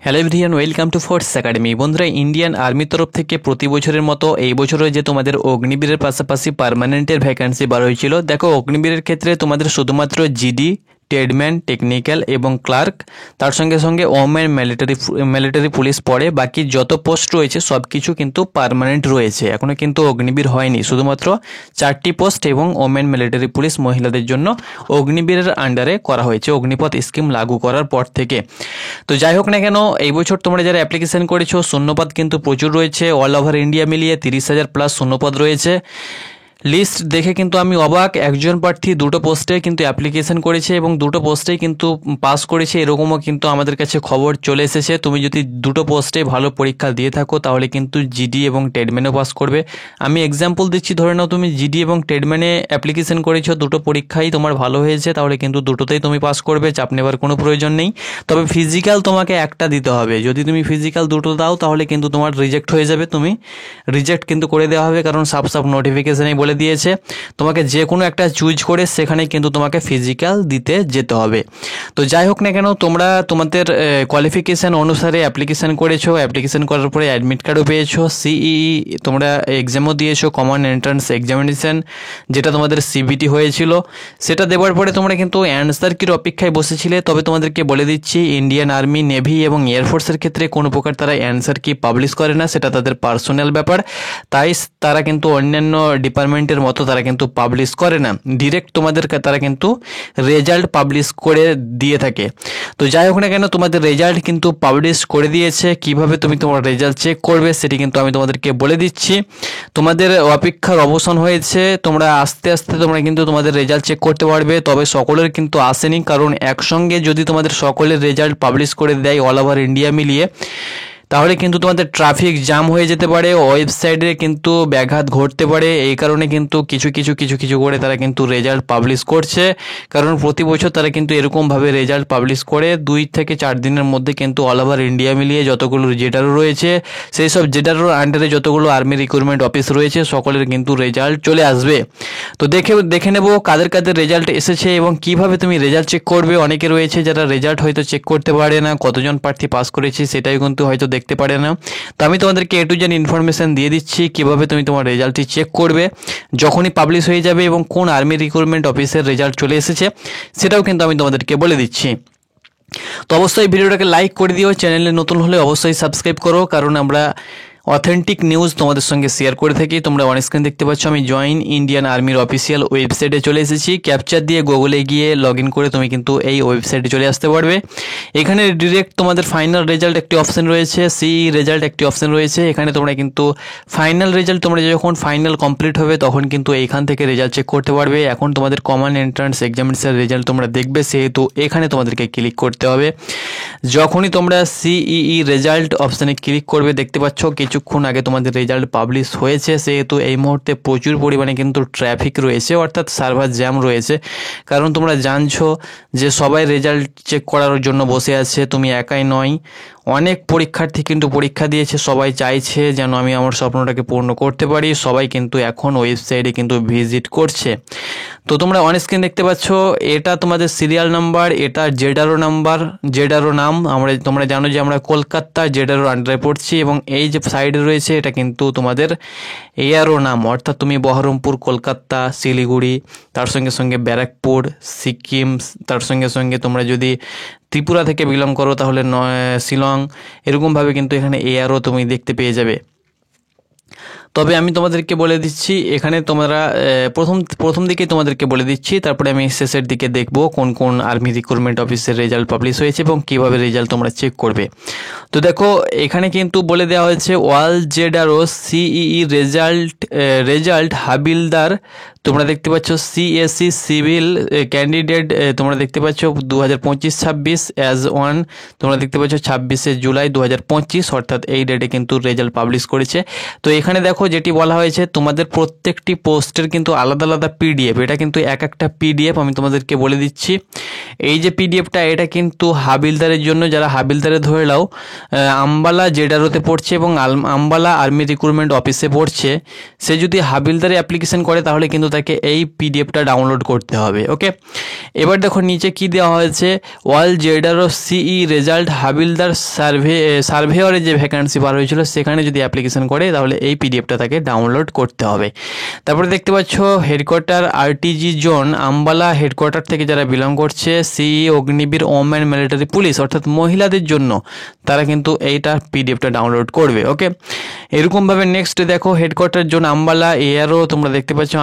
Hello everyone, welcome to force academy. বন্ধুরা, Indian আর্মির তরফ থেকে প্রতি বছরের মতো এই বছরও যে তোমাদের অগ্নিবীরের পাশাপাশি পার্মানেন্টের ভ্যাকান্সি বার হয়েছিল। দেখো, অগ্নিবীরের ক্ষেত্রে তোমাদের শুধুমাত্র জিডি, ট্রেডম্যান, টেকনিক্যাল এবং ক্লার্ক, তার সঙ্গে সঙ্গে ওমেন মিলিটারি পুলিশ পড়ে। বাকি যত পোস্ট রয়েছে সব কিছু কিন্তু পার্মানেন্ট রয়েছে, এখনও কিন্তু অগ্নিবীর হয়নি। শুধুমাত্র 4টি পোস্ট এবং ওমেন মিলিটারি পুলিশ মহিলাদের জন্য অগ্নিবীরের আন্ডারে করা হয়েছে অগ্নিপথ স্কিম লাগু করার পর থেকে। তো যাই হোক না কেন, এই বছর তোমরা যারা অ্যাপ্লিকেশন করেছো, শূন্যপদ কিন্তু প্রচুর রয়েছে। অল ওভার ইন্ডিয়া মিলিয়ে 30,000 প্লাস শূন্যপদ রয়েছে। লিস্ট দেখে কিন্তু আমি অবাক, একজন প্রার্থী দুটো পোস্টে কিন্তু অ্যাপ্লিকেশন করেছে এবং দুটো পোস্টেই কিন্তু পাস করেছে, এরকমও কিন্তু আমাদের কাছে খবর চলে এসেছে। তুমি যদি দুটো পোস্টে ভালো পরীক্ষা দিয়ে থাকো তাহলে কিন্তু জিডি এবং ট্রেডম্যানও পাস করবে। আমি এক্সাম্পল দিচ্ছি, ধরে নাও তুমি জিডি এবং ট্রেডম্যানে অ্যাপ্লিকেশন করেছো, দুটো পরীক্ষাই তোমার ভালো হয়েছে, তাহলে কিন্তু দুটোতেই তুমি পাস করবে, চাপ নেবার কোনো প্রয়োজন নেই। তবে ফিজিক্যাল তোমাকে একটা দিতে হবে। যদি তুমি ফিজিক্যাল দুটো দাও তাহলে কিন্তু তোমার রিজেক্ট হয়ে যাবে, তুমি রিজেক্ট কিন্তু করে দেওয়া হবে, কারণ সাফ নোটিফিকেশনেই বলে দিয়েছে তোমাকে যে কোনো একটা চুজ করে সেখানে কিন্তু তোমাকে ফিজিক্যাল দিতে যেতে হবে। তো যাই হোক না কেন, তোমরা তোমাদের কোয়ালিফিকেশান অনুসারে অ্যাপ্লিকেশান করেছো, অ্যাপ্লিকেশান করার পরে অ্যাডমিট কার্ডও পেয়েছো, সিইই তোমরা এক্সামও দিয়েছো, কমন এন্ট্রান্স এক্সামিনেশান, যেটা তোমাদের সিবিটি হয়েছিল। সেটা দেওয়ার পরে তোমরা কিন্তু অ্যান্সার কির অপেক্ষায় বসেছিলে। তবে তোমাদেরকে বলে দিচ্ছি, ইন্ডিয়ান আর্মি, নেভি এবং এয়ারফোর্সের ক্ষেত্রে কোনো প্রকার তারা অ্যান্সার কি পাবলিশ করে না, সেটা তাদের পার্সোনাল ব্যাপার। তাই তারা কিন্তু অন্যান্য ডিপার্টমেন্টের মতো তারা কিন্তু পাবলিশ করে না, ডিরেক্ট তোমাদেরকে তারা কিন্তু রেজাল্ট পাবলিশ করে দিয়ে থাকে। তো যাই হোক না কেন, তোমাদের রেজাল্ট কিন্তু পাবলিশ করে দিয়েছে। কিভাবে তুমি তোমার রেজাল্ট চেক করবে সেটি কিন্তু আমি তোমাদেরকে বলে দিচ্ছি। তোমাদের অপেক্ষার অবসান হয়েছে, তোমরা আস্তে আস্তে তোমরা কিন্তু তোমাদের রেজাল্ট চেক করতে পারবে। তবে সকলের কিন্তু আসেনি, কারণ একসঙ্গে যদি তোমাদের সকলের রেজাল্ট পাবলিশ করে দেয় অল ওভার ইন্ডিয়া মিলিয়ে, তাহলে কিন্তু তোমাদের ট্রাফিক জ্যাম হয়ে যেতে পারে, ওয়েবসাইটে কিন্তু ব্যাঘাত ঘটতে পারে। এই কারণে কিন্তু কিছু কিছু করে তারা কিন্তু রেজাল্ট পাবলিশ করছে, কারণ প্রতি বছর তারা কিন্তু এরকমভাবে রেজাল্ট পাবলিশ করে 2 থেকে 4 দিনের মধ্যে কিন্তু অল ওভার ইন্ডিয়া মিলিয়ে যতগুলো জেডারও রয়েছে, সেই সব জেডারোর আন্ডারে যতগুলো আর্মি রিক্রুটমেন্ট অফিস রয়েছে সকলের কিন্তু রেজাল্ট চলে আসবে। তো দেখে নেব কাদের কাদের রেজাল্ট এসেছে এবং কিভাবে তুমি রেজাল্ট চেক করবে। অনেকে রয়েছে যারা রেজাল্ট হয়তো চেক করতে পারে না, কতজন প্রার্থী পাস করেছে সেটাই কিন্তু হয়তো দেখতে পারে না। তো আমি তোমাদেরকে A to Z ইনফরমেশন দিয়ে দিচ্ছি কিভাবে তুমি তোমার রেজাল্টটি চেক করবে যখনই পাবলিশ হয়ে যাবে, এবং কোন আর্মি রিক্রুটমেন্ট অফিসের রেজাল্ট চলে এসেছে সেটাও কিন্তু আমি তোমাদেরকে বলে দিচ্ছি। তো অবশ্যই ভিডিওটাকে লাইক করে দিও, চ্যানেলে নতুন হলে অবশ্যই সাবস্ক্রাইব করো, কারণ আমরা অথেন্টিক নিউজ তোমাদের সঙ্গে শেয়ার করে থাকি। তোমরা অন স্ক্রিন দেখতে পাচ্ছ, আমি জয়েন ইন্ডিয়ান আর্মির অফিসিয়াল ওয়েবসাইটে চলে এসেছি। ক্যাপচার দিয়ে গুগলে গিয়ে লগ ইন করে তুমি কিন্তু এই ওয়েবসাইটে চলে আসতে পারবে। এখানে ডিরেক্ট তোমাদের ফাইনাল রেজাল্ট একটি অপশন রয়েছে, সিই রেজাল্ট একটি অপশন রয়েছে। এখানে তোমরা কিন্তু ফাইনাল রেজাল্ট, তোমরা যখন ফাইনাল কমপ্লিট হবে তখন কিন্তু এইখান থেকে রেজাল্ট চেক করতে পারবে। এখন তোমাদের কমন এন্ট্রান্স এক্সামিনেশন রেজাল্ট তোমরা দেখবে, সেহেতু এখানে তোমাদেরকে ক্লিক করতে হবে। যখনই তোমরা সিইই রেজাল্ট অপশানে ক্লিক করবে, দেখতে পাচ্ছ কিছুক্ষণ আগে তোমাদের রেজাল্ট পাবলিশ হয়েছে, সেহেতু এই মুহূর্তে প্রচুর পরিমাণে কিন্তু ট্রাফিক রয়েছে, অর্থাৎ সার্ভার জ্যাম রয়েছে। কারণ তোমরা জানছো যে সবাই রেজাল্ট চেক করার জন্য বসে আছে, তুমি একাই নয়, অনেক পরীক্ষার্থী কিন্তু পরীক্ষা দিয়েছে। সবাই চাইছে যেন আমি আমার স্বপ্নটাকে পূর্ণ করতে পারি, সবাই কিন্তু এখন ওয়েবসাইটে কিন্তু ভিজিট করছে। তো তোমরা অন স্ক্রিন দেখতে পাচ্ছ, এটা তোমাদের সিরিয়াল নাম্বার, এটা জেডারও নাম্বার, জেডারও নাম। তোমরা জানো যে আমরা কলকাতা জেডারও আন্ডারে পড়ছি, এবং এই যে সাইডে রয়েছে এটা কিন্তু তোমাদের এয়ারও নাম, অর্থাৎ তুমি বহরমপুর, কলকাতা, শিলিগুড়ি, তার সঙ্গে সঙ্গে ব্যারাকপুর, সিকিম, তার সঙ্গে সঙ্গে তোমরা যদি ত্রিপুরা থেকে বিলং করো তাহলে শিলং, এরকমভাবে কিন্তু এখানে এয়ারও তুমি দেখতে পেয়ে যাবে। তবে আমি তোমাদেরকে বলে দিচ্ছি, এখানে তোমরা প্রথম দিকে তোমাদেরকে বলে দিচ্ছি, তারপরে আমি শেষের দিকে দেখব কোন কোন আর্মি রিক্রুটমেন্ট অফিসের রেজাল্ট পাবলিশ হয়েছে এবং কিভাবে রেজাল্ট তোমরা চেক করবে। তো দেখো, এখানে কিন্তু বলে দেওয়া হয়েছে অল জেডারও সিইই রেজাল্ট হাবিলদার, তোমরা দেখতে পাচ্ছ সিএসসি সিভিল ক্যান্ডিডেট, তোমরা দেখতে পাচ্ছ 2025-26 অ্যাজ ওয়ান, তোমরা দেখতে পাচ্ছ 26শে জুলাই 2025, অর্থাৎ এই ডেটে কিন্তু রেজাল্ট পাবলিশ করেছে। তো এখানে দেখো দেখো যেটি বলা হয়েছে তোমাদের প্রত্যেকটি পোস্টের কিন্তু আলাদা আলাদা পিডিএফ, এটা কিন্তু এক একটা পিডিএফ আমি তোমাদেরকে বলে দিচ্ছি। এই যে পিডিএফটা এটা কিন্তু হাবিলদারের জন্য, যারা হাবিলদারে ধরে নাও আম্বালা জেডারোতে পড়ছে এবং আম্বালা আর্মি রিক্রুটমেন্ট অফিসে পড়ছে, সে যদি হাবিলদারে অ্যাপ্লিকেশন করে তাহলে কিন্তু তাকে এই পিডিএফটা ডাউনলোড করতে হবে। ওকে, এবার দেখো নিচে কি দেওয়া হয়েছে, অল জেডারো সিই রেজাল্ট হাবিলদার সার্ভেয়রে যে ভ্যাকান্সি বার হয়েছিল সেখানে যদি অ্যাপ্লিকেশন করে তাহলে এই পিডিএফটা তাকে ডাউনলোড করতে হবে। তারপরে দেখতে পাচ্ছ headquarter RTG zone Ambala headquarter থেকে যারা বিলং করছে, সিই অগ্নিবীর ওমেন মিলিটারি পুলিশ অর্থাৎ মহিলাদের জন্য, তারা কিন্তু এইটা পিডিএফটা ডাউনলোড করবে। ওকে, এরকমভাবে নেক্সট দেখো হেডকোয়ার্টার জোন আম্বালা এয়ারও, তোমরা দেখতে পাচ্ছ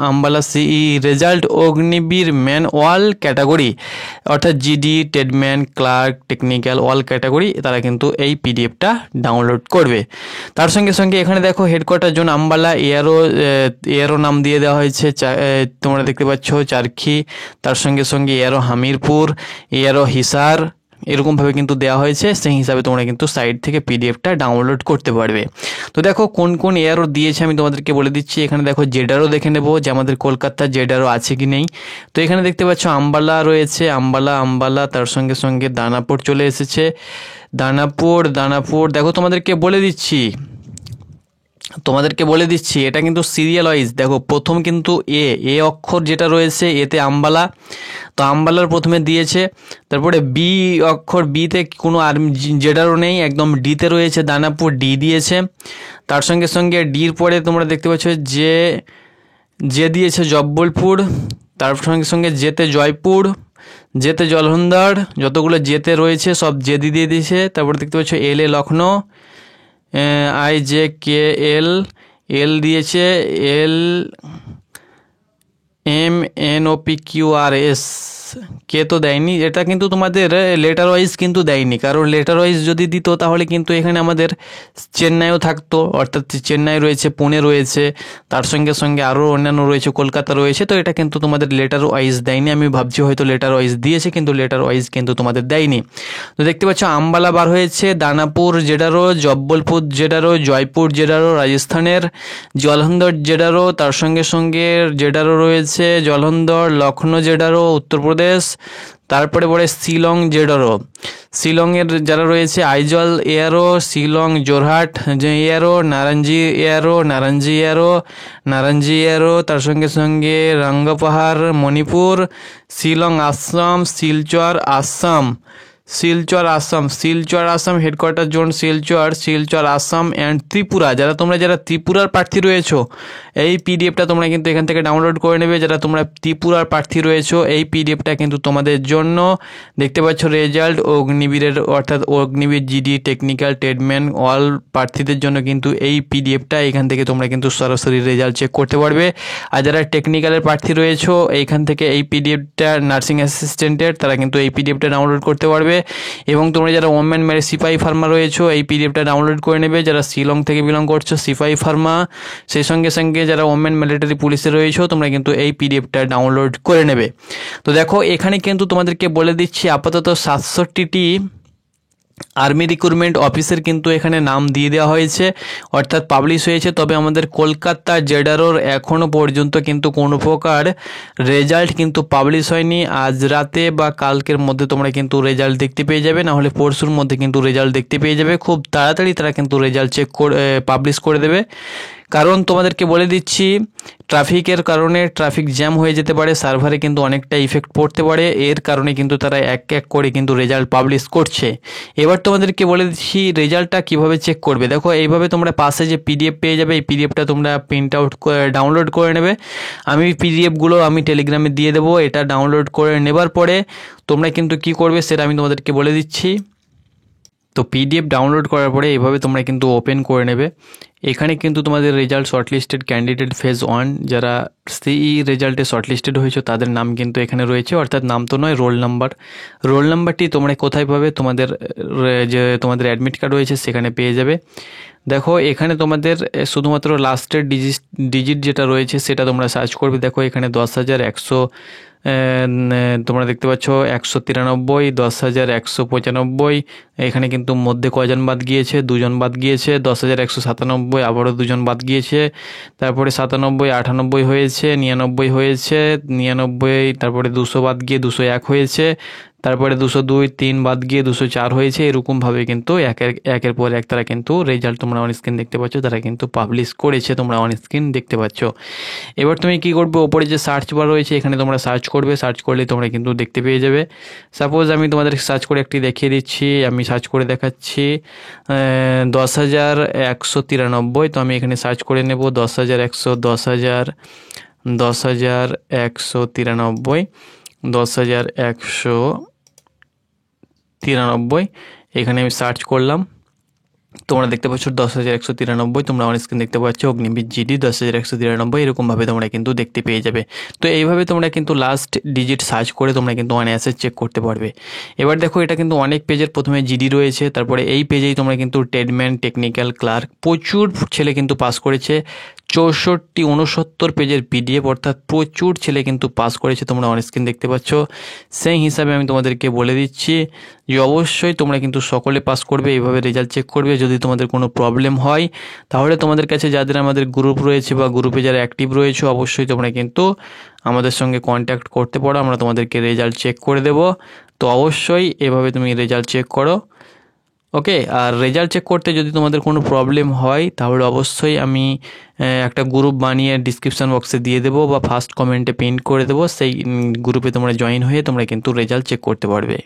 Ambala CE result Agniveer man all category অর্থাৎ GD tradesman clerk technical all category, তারা কিন্তু এই পিডিএফটা ডাউনলোড করবে। তার সঙ্গে সঙ্গে এখানে দেখো হেডকোয়ার্টার জোন আম্বালা এয়ারও নাম দিয়ে দেওয়া হয়েছে, তোমরা দেখতে পাচ্ছ চারখি, তার সঙ্গে সঙ্গে এয়ারও হামিরপুর, এয়ারও হিসার, এরকমভাবে কিন্তু দেওয়া হয়েছে। সেই হিসাবে তোমরা কিন্তু সাইট থেকে পিডিএফটা ডাউনলোড করতে পারবে। তো দেখো কোন কোন এয়ারও দিয়েছে আমি তোমাদেরকে বলে দিচ্ছি। এখানে দেখো জেডারও দেখে নেবো যে আমাদের কলকাতার জেডারও আছে কি নেই। তো এখানে দেখতে পাচ্ছ আম্বালা রয়েছে, আম্বালা, তার সঙ্গে সঙ্গে দানাপুর চলে এসেছে, দানাপুর দেখো তোমাদেরকে বলে দিচ্ছি এটা কিন্তু সিরিয়াল ওয়াইজ। দেখো প্রথম কিন্তু এ অক্ষর যেটা রয়েছে এতে আম্বালা, তো আম্বালার প্রথমে দিয়েছে। তারপরে বি অক্ষর, বিতে কোনো আর্মি জেডারও নেই, একদম ডিতে রয়েছে দানাপুর, ডি দিয়েছে। তার সঙ্গে সঙ্গে ডির পরে তোমরা দেখতে পাচ্ছ যে দিয়েছে জব্বলপুর, তার সঙ্গে সঙ্গে জেতে জয়পুর, জেতে জলন্ধর, যতগুলো জেতে রয়েছে সব জেদি দিয়ে দিয়েছে। তারপরে দেখতে পাচ্ছ এল লখনৌ, এল দিয়েছে, LMNOPQRS কে তো দেয়নি, এটা কিন্তু তোমাদের লেটার ওয়াইজ কিন্তু দেয়নি, কারণ লেটার ওয়াইজ যদি দিত তাহলে কিন্তু এখানে আমাদের চেন্নাইও থাকতো, অর্থাৎ চেন্নাই রয়েছে, পুনে রয়েছে, তার সঙ্গে সঙ্গে আরও অন্যান্য রয়েছে, কলকাতা রয়েছে। তো এটা কিন্তু তোমাদের লেটার ওয়াইজ দেয়নি। আমি ভাবছি হয়তো লেটার ওয়াইজ দিয়েছে, কিন্তু লেটার ওয়াইজ কিন্তু তোমাদের দেয়নি। তো দেখতে পাচ্ছ আম্বালা বার হয়েছে, দানাপুর জেডারো, জব্বলপুর জেডারো, জয়পুর জেডারো রাজস্থানের, জলন্ধর জেডারো, তার সঙ্গে সঙ্গে জেডারো রয়েছে জলন্ধর, লখনৌ জেডারো উত্তরপ্রদেশ, তারপরে পড়ে শিলং জেডারো, শিলংয়ের যারা রয়েছে Aizawl ARO, Shillong Jorhat ARO, Narangi ARO, তার সঙ্গে সঙ্গে Rangapahar Manipur, Shillong Assam, Silchar Assam headquarter zone Silchar Assam and Tripura. যারা ত্রিপুরার প্রার্থী রয়েছো এই পিডিএফটা তোমরা কিন্তু এখান থেকে ডাউনলোড করে নেবে। যারা তোমরা ত্রিপুরার প্রার্থী রয়েছো এই পিডিএফটা কিন্তু তোমাদের জন্য, দেখতে পাচ্ছ রেজাল্ট অগ্নিবীরের অর্থাৎ Agniveer GD technical tradesman all প্রার্থীদের জন্য কিন্তু এই পিডিএফটা এখান থেকে তোমরা কিন্তু সরাসরি রেজাল্ট চেক করতে পারবে। আর যারা টেকনিক্যালের প্রার্থী রয়েছো এইখান থেকে এই পিডিএফটা নার্সিং অ্যাসিস্ট্যান্টের, তারা কিন্তু এই পিডিএফটা ডাউনলোড করতে পারবে। এবং তোমরা যারা ওমেন সিপাহি ফার্মা রয়েছো এই পিডিএফটা ডাউনলোড করে নেবে। যারা শিলং থেকে বিলং করছো সিপাহি ফার্মা, সেই সঙ্গে সঙ্গে যারা ওমেন মিলিটারি পুলিশে রয়েছো তোমরা কিন্তু এই পিডিএফটা ডাউনলোড করে নেবে। তো দেখো এখানে কিন্তু তোমাদেরকে বলে দিচ্ছি আপাতত 67টি আর্মি রিক্রুটমেন্ট অফিসের কিন্তু এখানে নাম দিয়ে দেওয়া হয়েছে, অর্থাৎ পাবলিশ হয়েছে। তবে আমাদের কলকাতা জেডারোর এখনও পর্যন্ত কিন্তু কোনো প্রকার রেজাল্ট কিন্তু পাবলিশ হয়নি। আজ রাতে বা কালকের মধ্যে তোমরা কিন্তু রেজাল্ট দেখতে পেয়ে যাবে, নাহলে পরশুর মধ্যে কিন্তু রেজাল্ট দেখতে পেয়ে যাবে। খুব তাড়াতাড়ি তারা কিন্তু রেজাল্ট চেক করে পাবলিশ করে দেবে। কারণ তোমাদেরকে বলে দিচ্ছি ট্রাফিকের কারণে ট্রাফিক জ্যাম হয়ে যেতে পারে, সার্ভারে কিন্তু অনেকটা ইফেক্ট পড়তে পারে, এর কারণে কিন্তু তারা এক এক করে কিন্তু রেজাল্ট পাবলিশ করছে। এবার তোমাদেরকে বলে দিচ্ছি রেজাল্টটা কিভাবে চেক করবে। দেখো এইভাবে তোমরা পাশে যে পিডিএফ পেয়ে যাবে, এই পিডিএফটা তোমরা প্রিন্ট আউট ডাউনলোড করে নেবে। আমি পিডিএফগুলো আমি টেলিগ্রামে দিয়ে দেবো। এটা ডাউনলোড করে নেবার পরে তোমরা কিন্তু কি করবে সেটা আমি তোমাদেরকে বলে দিচ্ছি। তো পিডিএফ ডাউনলোড করার পরে এইভাবে তোমরা কিন্তু ওপেন করে নেবে। এখানে কিন্তু তোমাদের রেজাল্ট শর্টলিস্টেড ক্যান্ডিডেট ফেজ 1 যারা সিই রেজাল্টে শর্টলিস্টেড হয়েছে তাদের নাম কিন্তু এখানে রয়েছে, অর্থাৎ নাম তো নয়, রোল নাম্বারটি তোমরা কোথায় পাবে, তোমাদের যে তোমাদের অ্যাডমিট কার্ড রয়েছে সেখানে পেয়ে যাবে। দেখো এখানে তোমাদের শুধুমাত্র লাস্টের ডিজিট যেটা রয়েছে সেটা তোমরা সার্চ করবে। দেখো এখানে 10,100 তোমরা দেখতে পাচ্ছ 193, 10,195, এখানে কিন্তু মধ্যে কয়জন বাদ গিয়েছে, 2জন বাদ গিয়েছে, 10,197 আবারও 2জন বাদ গিয়েছে, তারপরে 97, 98 হয়েছে, 99 হয়েছে, 99, তারপরে 200 বাদ গিয়ে 201 হয়েছে, তারপরে 202, 3 বাদ গিয়ে 204 হয়েছে। এরকমভাবে কিন্তু একের পর এক তারা কিন্তু রেজাল্ট তোমরা অন স্ক্রিন দেখতে পাচ্ছ, তারা কিন্তু পাবলিশ করেছে, তোমরা অন স্ক্রিন দেখতে পাচ্ছ। এবার তুমি কি করবে, ওপরে যে সার্চ বার রয়েছে এখানে তোমরা সার্চ করবে, সার্চ করলে তোমরা কিন্তু দেখতে পেয়ে যাবে। সাপোজ আমি তোমাদের সার্চ করে একটি দেখিয়ে দিচ্ছি, আমি সার্চ করে দেখাচ্ছি 10,193। তো আমি এখানে সার্চ করে নেব 10,100, 10,193, 10,193, এখানে আমি সার্চ করলাম। তোমরা দেখতে পাচ্ছ 10,193, তোমরা অন স্ক্রিন দেখতে পাচ্ছ অগ্নিবীর জিডি 10,193, এরকমভাবে তোমরা কিন্তু দেখতে পেয়ে যাবে। তো এইভাবে তোমরা কিন্তু লাস্ট ডিজিট সার্চ করে তোমরা কিন্তু অনায়াসে চেক করতে পারবে। এবার দেখো এটা কিন্তু অনেক পেজের প্রথমে জিডি রয়েছে, তারপরে এই পেজেই তোমরা কিন্তু ট্রেডম্যান, টেকনিক্যাল, ক্লার্ক প্রচুর ছেলে কিন্তু পাস করেছে। 64-69 পেজের পিডিএফ, অর্থাৎ প্রচুর ছেলে কিন্তু পাস করেছে, তোমরা অন স্ক্রিন দেখতে পাচ্ছ। সেই হিসাবে আমি তোমাদেরকে বলে দিচ্ছি যে অবশ্যই তোমরা কিন্তু সকলে পাস করবে, এইভাবে রেজাল্ট চেক করবে। যদি তোমাদের কোনো প্রবলেম হয় তাহলে তোমাদের কাছে যাদের আমাদের গ্রুপ রয়েছে বা গ্রুপে যারা অ্যাক্টিভ রয়েছে অবশ্যই তোমরা কিন্তু আমাদের সঙ্গে কন্ট্যাক্ট করতে পারো, আমরা তোমাদেরকে রেজাল্ট চেক করে দেব। তো অবশ্যই এভাবে তুমি রেজাল্ট চেক করো, ওকে। আর রেজাল্ট চেক করতে যদি তোমাদের কোনো প্রবলেম হয় তাহলে অবশ্যই আমি একটা গ্রুপ বানিয়ে ডিসক্রিপশান বক্সে দিয়ে দেবো বা ফার্স্ট কমেন্টে পিন করে দেবো, সেই গ্রুপে তোমরা জয়েন হয়ে তোমরা কিন্তু রেজাল্ট চেক করতে পারবে।